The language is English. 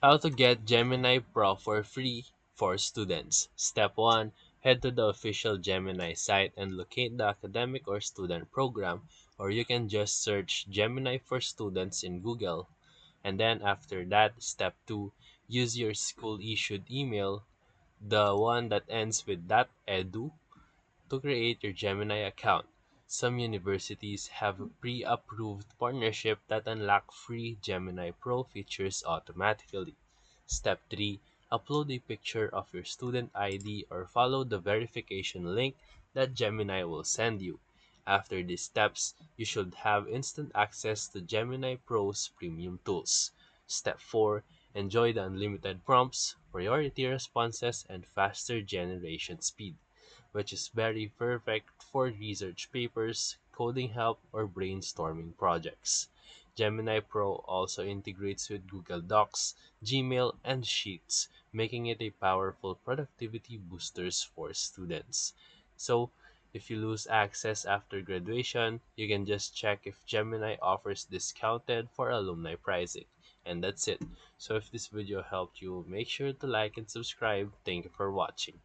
How to get Gemini Pro for free for students. Step 1. Head to the official Gemini site and locate the academic or student program, or you can just search Gemini for Students in Google. And then after that, step 2. Use your school issued email, the one that ends with .edu, to create your Gemini account. Some universities have a pre-approved partnership that unlock free Gemini Pro features automatically. Step 3. Upload a picture of your student ID or follow the verification link that Gemini will send you. After these steps, you should have instant access to Gemini Pro's premium tools. Step 4. Enjoy the unlimited prompts, priority responses, and faster generation speed, which is very perfect for research papers, coding help, or brainstorming projects. Gemini Pro also integrates with Google Docs, Gmail, and Sheets, making it a powerful productivity booster for students. So, if you lose access after graduation, you can just check if Gemini offers discounted for alumni pricing. And that's it. So if this video helped you, make sure to like and subscribe. Thank you for watching.